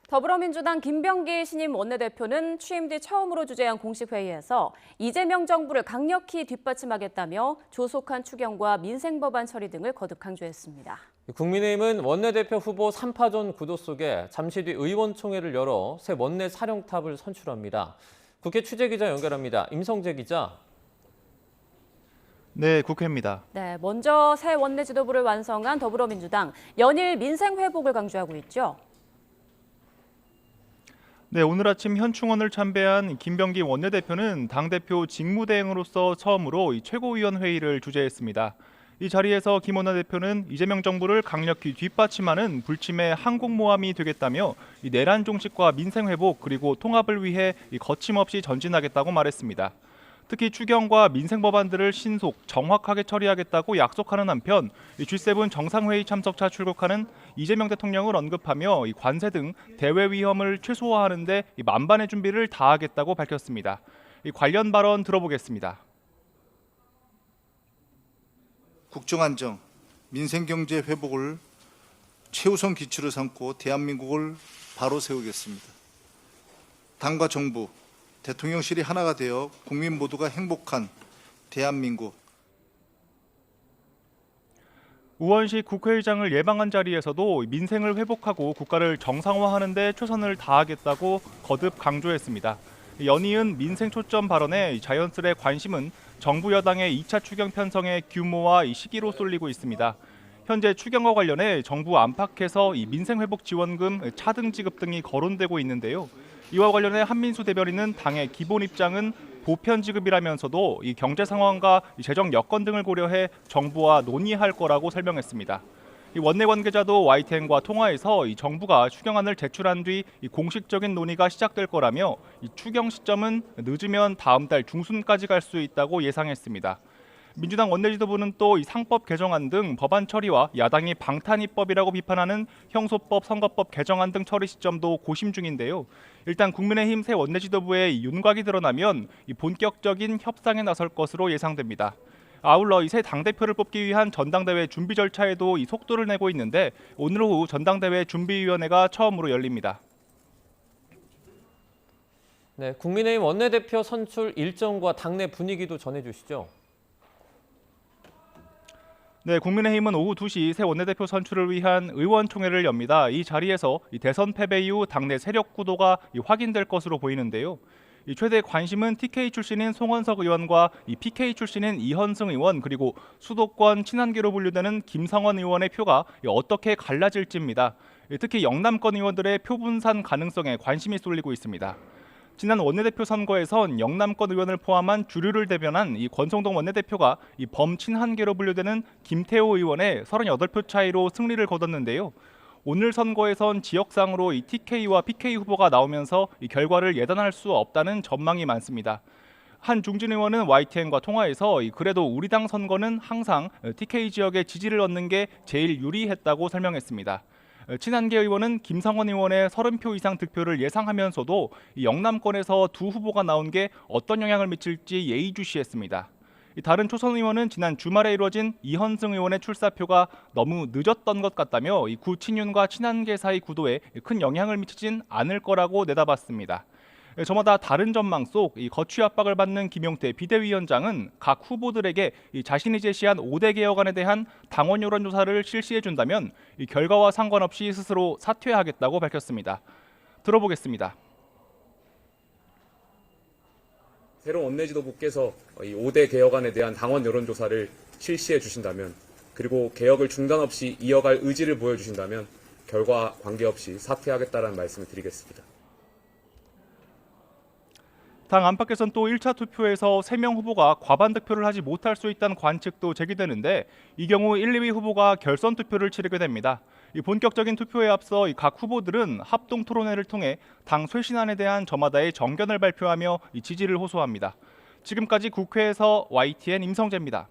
더불어민주당 김병기 신임 원내대표는 취임 뒤 처음으로 주재한 공식 회의에서 이재명 정부를 강력히 뒷받침하겠다며 조속한 추경과 민생 법안 처리 등을 거듭 강조했습니다. 국민의힘은 원내대표 후보 3파전 구도 속에 잠시 뒤 의원총회를 열어 새 원내 사령탑을 선출합니다. 국회 취재기자 연결합니다. 임성재 기자. 네, 국회입니다. 네, 먼저 새 원내 지도부를 완성한 더불어민주당 연일 민생 회복을 강조하고 있죠. 네, 오늘 아침 현충원을 참배한 김병기 원내대표는 당대표 직무대행으로서 처음으로 최고위원회의를 주재했습니다. 이 자리에서 김 원내대표는 이재명 정부를 강력히 뒷받침하는 불침의 항공모함이 되겠다며 내란 종식과 민생 회복 그리고 통합을 위해 거침없이 전진하겠다고 말했습니다. 특히 추경과 민생 법안들을 신속, 정확하게 처리하겠다고 약속하는 한편 G7 정상회의 참석차 출국하는 이재명 대통령을 언급하며 관세 등 대외 위험을 최소화하는 데 만반의 준비를 다하겠다고 밝혔습니다. 관련 발언 들어보겠습니다. 국정안정, 민생경제 회복을 최우선 기치로 삼고 대한민국을 바로 세우겠습니다. 당과 정부, 대통령실이 하나가 되어 국민 모두가 행복한 대한민국. 우원식 국회의장을 예방한 자리에서도 민생을 회복하고 국가를 정상화하는 데 최선을 다하겠다고 거듭 강조했습니다. 연이은 민생 초점 발언에 자연스레 관심은 정부 여당의 2차 추경 편성의 규모와 시기로 쏠리고 있습니다. 현재 추경과 관련해 정부 안팎에서 민생 회복 지원금 차등 지급 등이 거론되고 있는데요. 이와 관련해 한민수 대변인은 당의 기본 입장은 보편 지급이라면서도 이 경제 상황과 재정 여건 등을 고려해 정부와 논의할 거라고 설명했습니다. 이 원내 관계자도 YTN과 통화에서 이 정부가 추경안을 제출한 뒤 공식적인 논의가 시작될 거라며 이 추경 시점은 늦으면 다음 달 중순까지 갈 수 있다고 예상했습니다. 민주당 원내지도부는 또 이 상법 개정안 등 법안 처리와 야당이 방탄 입법이라고 비판하는 형소법, 선거법 개정안 등 처리 시점도 고심 중인데요. 일단 국민의힘 새 원내지도부의 윤곽이 드러나면 본격적인 협상에 나설 것으로 예상됩니다. 아울러 이 새 당대표를 뽑기 위한 전당대회 준비 절차에도 속도를 내고 있는데 오늘 오후 전당대회 준비위원회가 처음으로 열립니다. 네, 국민의힘 원내대표 선출 일정과 당내 분위기도 전해주시죠. 네, 국민의힘은 오후 2시 새 원내대표 선출을 위한 의원총회를 엽니다. 이 자리에서 대선 패배 이후 당내 세력 구도가 확인될 것으로 보이는데요. 최대 관심은 TK 출신인 송원석 의원과 PK 출신인 이현승 의원 그리고 수도권 친한계로 분류되는 김성원 의원의 표가 어떻게 갈라질지입니다. 특히 영남권 의원들의 표 분산 가능성에 관심이 쏠리고 있습니다. 지난 원내대표 선거에선 영남권 의원을 포함한 주류를 대변한 권성동 원내대표가 범친한계로 분류되는 김태호 의원의 38표 차이로 승리를 거뒀는데요. 오늘 선거에선 지역상으로 TK와 PK 후보가 나오면서 결과를 예단할 수 없다는 전망이 많습니다. 한 중진 의원은 YTN과 통화에서 그래도 우리 당 선거는 항상 TK 지역의 지지를 얻는 게 제일 유리했다고 설명했습니다. 친한계 의원은 김성원 의원의 30표 이상 득표를 예상하면서도 영남권에서 두 후보가 나온 게 어떤 영향을 미칠지 예의주시했습니다. 다른 초선 의원은 지난 주말에 이루어진 이현승 의원의 출사표가 너무 늦었던 것 같다며 구친윤과 친한계 사이 구도에 큰 영향을 미치진 않을 거라고 내다봤습니다. 저마다 다른 전망 속 거취 압박을 받는 김용태 비대위원장은 각 후보들에게 자신이 제시한 5대 개혁안에 대한 당원 여론조사를 실시해준다면 결과와 상관없이 스스로 사퇴하겠다고 밝혔습니다. 들어보겠습니다. 새로운 원내지도부께서 이 5대 개혁안에 대한 당원 여론조사를 실시해 주신다면 그리고 개혁을 중단 없이 이어갈 의지를 보여주신다면 결과 관계없이 사퇴하겠다는 말씀을 드리겠습니다. 당 안팎에선 또 1차 투표에서 3명 후보가 과반 득표를 하지 못할 수 있다는 관측도 제기되는데 이 경우 1, 2위 후보가 결선 투표를 치르게 됩니다. 이 본격적인 투표에 앞서 각 후보들은 합동 토론회를 통해 당 쇄신안에 대한 저마다의 정견을 발표하며 지지를 호소합니다. 지금까지 국회에서 YTN 임성재입니다.